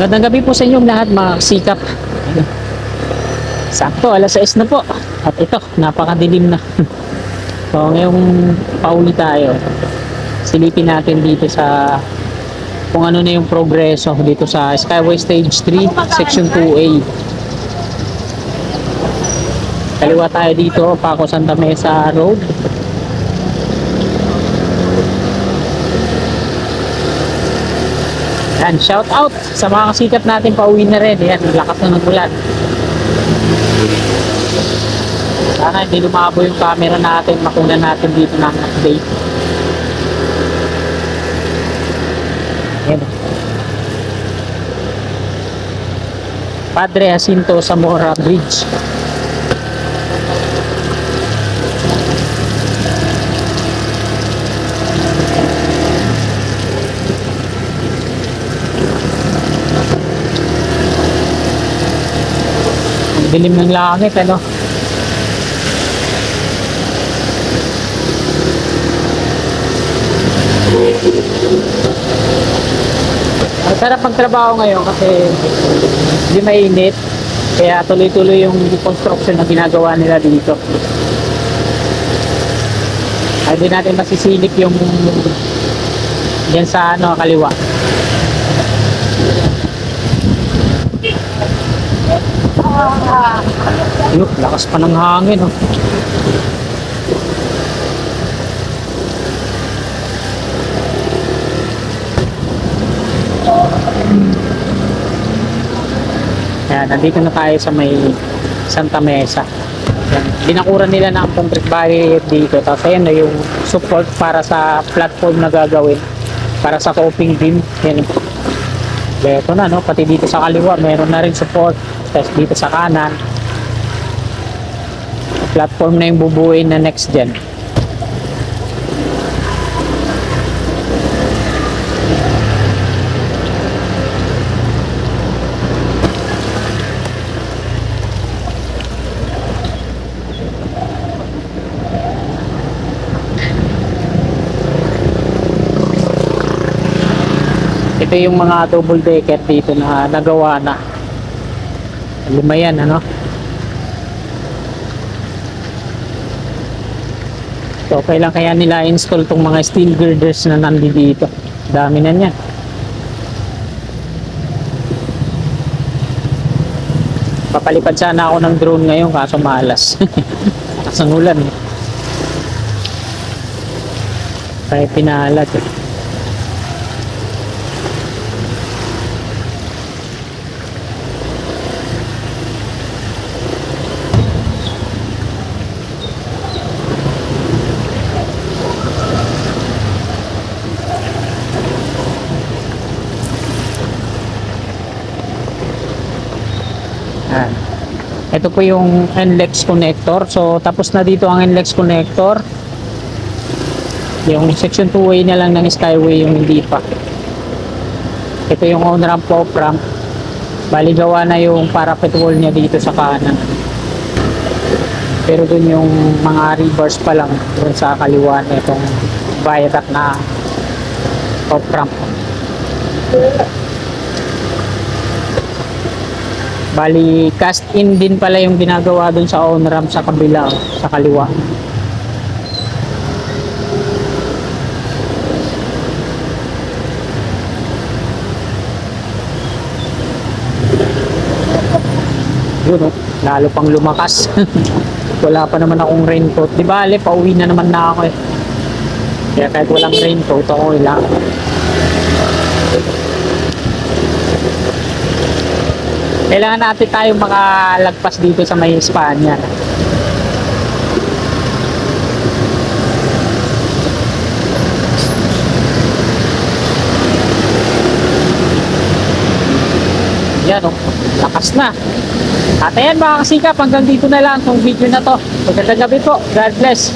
Magandang gabi po sa inyong lahat mga sikap. Sakto, alas 6 na po. At ito, napakadilim na. So ngayong pauli tayo, silipin natin dito sa kung ano na yung progreso dito sa Skyway Stage 3, Section 2A. Kaliwa tayo dito, Paco Santa Mesa Road. Yan, shout out sa mga kasikap natin, pauwi na rin. Yan, lakas na ng ulan. Sana hindi lumabo yung camera natin, makunan natin dito ng update. Yan. Padre Jacinto Zamora Bridge. Ang dilim ng langit, ano? Ang sarap magtrabaho ngayon kasi hindi mainit, kaya tuloy-tuloy yung construction na ginagawa nila dito. Ay di natin masisilip yung yan sa ano, kaliwa. Look, lakas pa ng hangin, oh. Ayan, nandito na tayo sa may Santa Mesa. Ayan, binakuran nila na ang concrete barrier dito. Tapos ayan na yung support para sa platform na gagawin. Para sa coping beam. Ayan. Ito na, no? Pati dito sa kaliwa, meron na rin support. Tapos dito sa kanan, platform na yung bubuuin na next gen. Ito yung mga double decker dito na nagawa na. Lima yan, ano? So, kailan kaya nila install tong mga steel girders na nandito? Dami na yan. Papalipad sana ako ng drone ngayon kaso malas. Kasang ulan. Kaya pinalat. Ito po yung NLEX connector. So tapos na dito ang NLEX connector. Yung section 2A na lang ng Skyway yung hindi pa. Ito yung on ramp, off ramp. Bali gawa na yung parapet wall niya dito sa kanan. Pero dun yung mga reverse pa lang dun sa kaliwa na itong viaduct na off ramp. Bali, cast in din pala yung ginagawa dun sa on ramp sa kabila, sa kaliwa. Yun, oh, lalo pang lumakas. Wala pa naman akong raincoat. Di bale, pauwi na naman na ako eh. Kaya kahit walang raincoat, ako ilang. Kailangan natin tayong makalagpas dito sa may Espanya. Yan, oh, lakas na. At ayan mga kasikap, hanggang dito na lang itong video na to. Magandang gabi po. God bless.